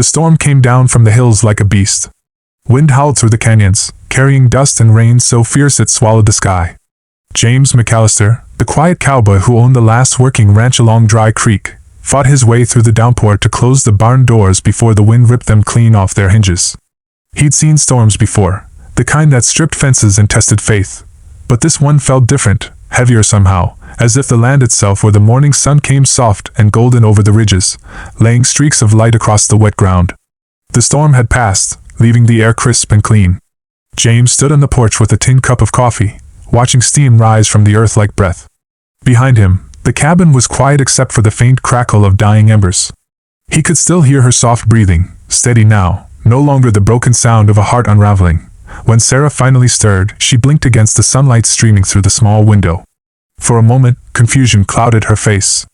The storm came down from the hills like a beast. Wind howled through the canyons, carrying dust and rain so fierce it swallowed the sky. James McAllister, the quiet cowboy who owned the last working ranch along Dry Creek, fought his way through the downpour to close the barn doors before the wind ripped them clean off their hinges. He'd seen storms before, the kind that stripped fences and tested faith. But this one felt different, heavier somehow, as if the land itself where the morning sun came soft and golden over the ridges, laying streaks of light across the wet ground. The storm had passed, leaving the air crisp and clean. James stood on the porch with a tin cup of coffee, watching steam rise from the earth like breath. Behind him, the cabin was quiet except for the faint crackle of dying embers. He could still hear her soft breathing, steady now, no longer the broken sound of a heart unraveling. When Sarah finally stirred, she blinked against the sunlight streaming through the small window. For a moment, confusion clouded her face.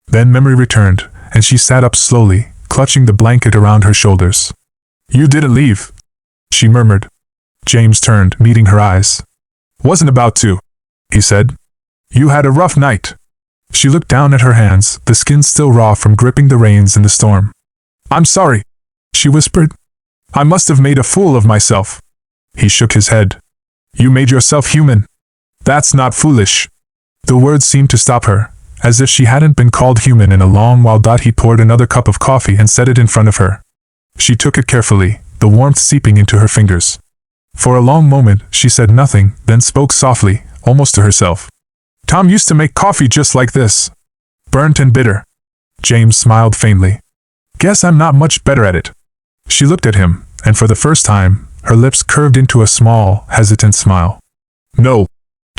Then memory returned, and she sat up slowly, clutching the blanket around her shoulders. "You didn't leave," she murmured. James turned, meeting her eyes. "Wasn't about to," he said. "You had a rough night." She looked down at her hands, the skin still raw from gripping the reins in the storm. "I'm sorry," she whispered. "I must have made a fool of myself." He shook his head. "You made yourself human. That's not foolish." The words seemed to stop her, as if she hadn't been called human in a long while. He poured another cup of coffee and set it in front of her. She took it carefully, the warmth seeping into her fingers. For a long moment, she said nothing, then spoke softly, almost to herself. "Tom used to make coffee just like this. Burnt and bitter." James smiled faintly. "Guess I'm not much better at it." She looked at him, and for the first time, her lips curved into a small, hesitant smile. "No,"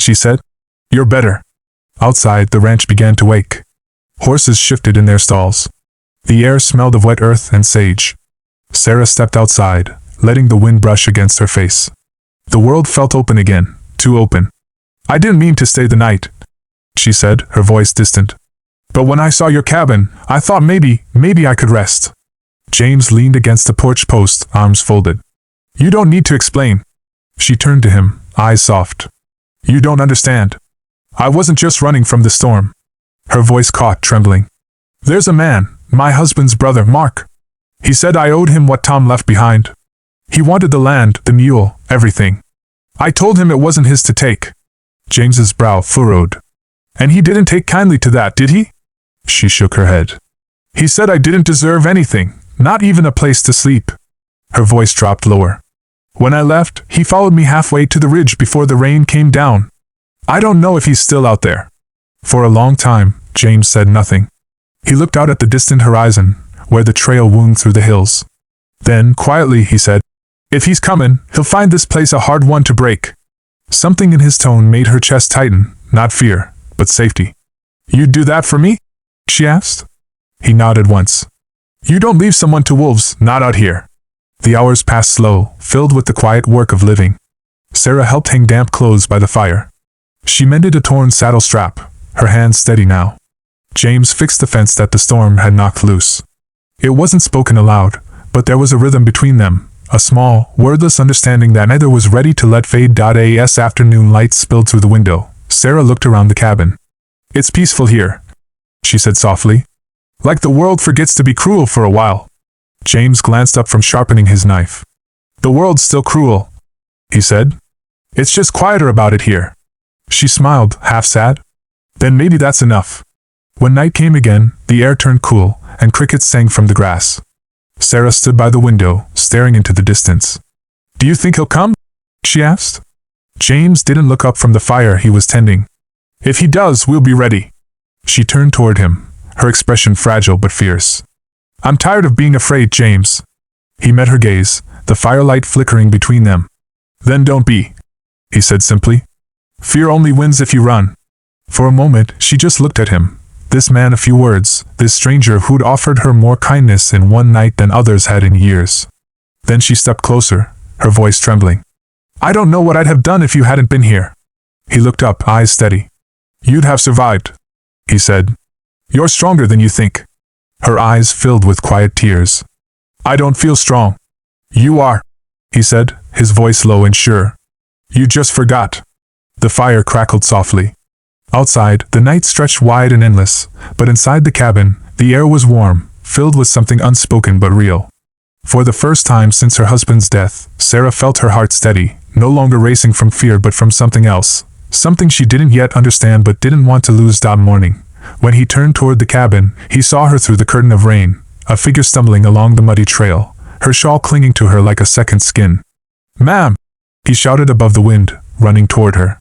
she said. "You're better." Outside, the ranch began to wake. Horses shifted in their stalls. The air smelled of wet earth and sage. Sarah stepped outside, letting the wind brush against her face. The world felt open again, too open. "I didn't mean to stay the night," she said, her voice distant. "But when I saw your cabin, I thought maybe I could rest." James leaned against the porch post, arms folded. "You don't need to explain." She turned to him, eyes soft. "You don't understand. I wasn't just running from the storm." Her voice caught, trembling. "There's a man, my husband's brother, Mark. He said I owed him what Tom left behind. He wanted the land, the mule, everything. I told him it wasn't his to take." James's brow furrowed. "And he didn't take kindly to that, did he?" She shook her head. "He said I didn't deserve anything, not even a place to sleep." Her voice dropped lower. "When I left, he followed me halfway to the ridge before the rain came down. I don't know if he's still out there." For a long time, James said nothing. He looked out at the distant horizon, where the trail wound through the hills. Then, quietly, he said, "If he's coming, he'll find this place a hard one to break." Something in his tone made her chest tighten, not fear, but safety. "You'd do that for me?" she asked. He nodded once. "You don't leave someone to wolves, not out here." The hours passed slow, filled with the quiet work of living. Sarah helped hang damp clothes by the fire. She mended a torn saddle strap, her hands steady now. James fixed the fence that the storm had knocked loose. It wasn't spoken aloud, but there was a rhythm between them, a small, wordless understanding that neither was ready to let fade. As afternoon light spilled through the window, Sarah looked around the cabin. "It's peaceful here," she said softly. "Like the world forgets to be cruel for a while." James glanced up from sharpening his knife. "The world's still cruel," he said. "It's just quieter about it here." She smiled, half sad. "Then maybe that's enough." When night came again, the air turned cool, and crickets sang from the grass. Sarah stood by the window, staring into the distance. "Do you think he'll come?" she asked. James didn't look up from the fire he was tending. "If he does, we'll be ready." She turned toward him, her expression fragile but fierce. "I'm tired of being afraid, James." He met her gaze, the firelight flickering between them. "Then don't be," he said simply. "Fear only wins if you run." For a moment, she just looked at him. This man, a few words, this stranger who'd offered her more kindness in one night than others had in years. Then she stepped closer, her voice trembling. "I don't know what I'd have done if you hadn't been here." He looked up, eyes steady. "You'd have survived," he said. "You're stronger than you think." Her eyes filled with quiet tears. "I don't feel strong." "You are," he said, his voice low and sure. "You just forgot." The fire crackled softly. Outside, the night stretched wide and endless, but inside the cabin, the air was warm, filled with something unspoken but real. For the first time since her husband's death, Sarah felt her heart steady, no longer racing from fear but from something else. Something she didn't yet understand but didn't want to lose. Morning. When he turned toward the cabin, he saw her through the curtain of rain, a figure stumbling along the muddy trail, her shawl clinging to her like a second skin. "Ma'am!" he shouted above the wind, running toward her.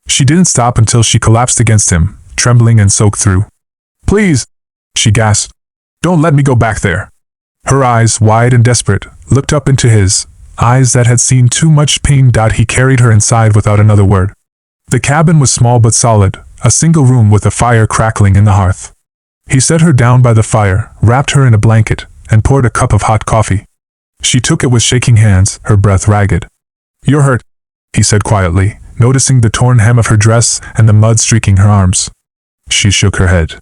She didn't stop until she collapsed against him, trembling and soaked through. "Please!" she gasped. "Don't let me go back there." Her eyes, wide and desperate, looked up into his, eyes that had seen too much pain. He carried her inside without another word. The cabin was small but solid, a single room with a fire crackling in the hearth. He set her down by the fire, wrapped her in a blanket, and poured a cup of hot coffee. She took it with shaking hands, her breath ragged. "You're hurt," he said quietly, noticing the torn hem of her dress and the mud streaking her arms. She shook her head.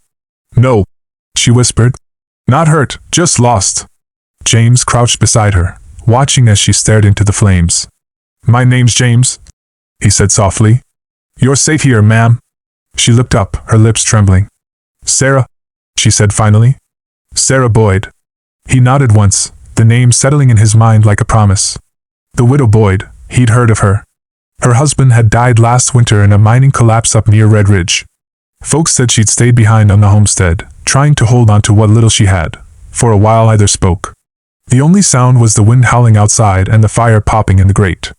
"No," she whispered. "Not hurt, just lost." James crouched beside her, watching as she stared into the flames. "My name's James," he said softly. "You're safe here, ma'am." She looked up, her lips trembling. "Sarah," she said finally. "Sarah Boyd." He nodded once, the name settling in his mind like a promise. The widow Boyd, he'd heard of her. Her husband had died last winter in a mining collapse up near Red Ridge. Folks said she'd stayed behind on the homestead, trying to hold on to what little she had. For a while either spoke. The only sound was the wind howling outside and the fire popping in the grate.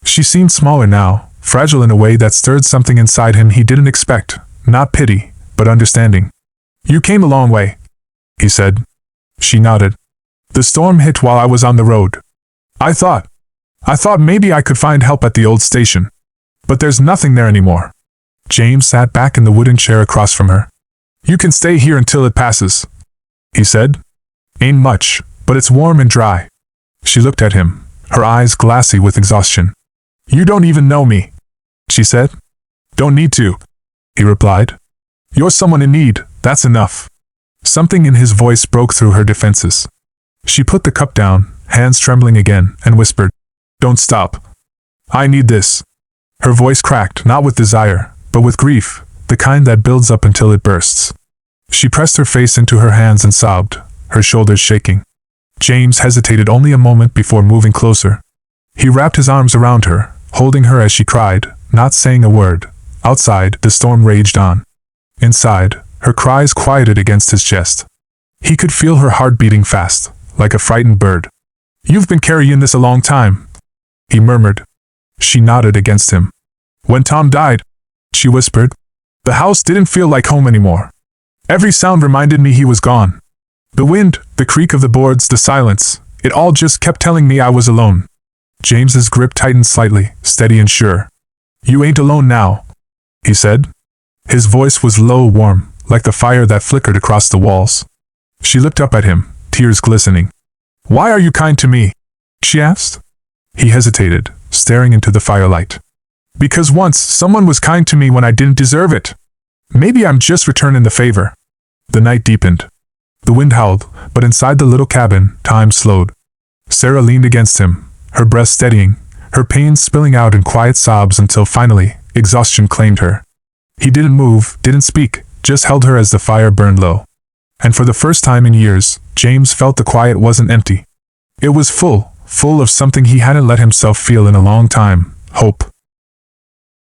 She seemed smaller now, fragile in a way that stirred something inside him he didn't expect, not pity, but understanding. "You came a long way," he said. She nodded. "The storm hit while I was on the road. I thought maybe I could find help at the old station. But there's nothing there anymore." James sat back in the wooden chair across from her. "You can stay here until it passes," he said. "Ain't much, but it's warm and dry." She looked at him, her eyes glassy with exhaustion. "You don't even know me," she said. "Don't need to," he replied. "You're someone in need, that's enough." Something in his voice broke through her defenses. She put the cup down, hands trembling again, and whispered, "Don't stop. I need this." Her voice cracked, not with desire, but with grief, the kind that builds up until it bursts. She pressed her face into her hands and sobbed, her shoulders shaking. James hesitated only a moment before moving closer. He wrapped his arms around her, holding her as she cried, not saying a word. Outside, the storm raged on. Inside, her cries quieted against his chest. He could feel her heart beating fast, like a frightened bird. "You've been carrying this a long time," he murmured. She nodded against him. "When Tom died," she whispered, "the house didn't feel like home anymore. Every sound reminded me he was gone. The wind, the creak of the boards, the silence, it all just kept telling me I was alone." James's grip tightened slightly, steady and sure. "You ain't alone now," he said. His voice was low, warm, like the fire that flickered across the walls. She looked up at him, tears glistening. "Why are you kind to me?" she asked. He hesitated, staring into the firelight. "Because once someone was kind to me when I didn't deserve it. Maybe I'm just returning the favor." The night deepened. The wind howled, but inside the little cabin, time slowed. Sarah leaned against him, her breath steadying, her pain spilling out in quiet sobs until finally, exhaustion claimed her. He didn't move, didn't speak, just held her as the fire burned low. And for the first time in years, James felt the quiet wasn't empty. It was full of something he hadn't let himself feel in a long time, hope.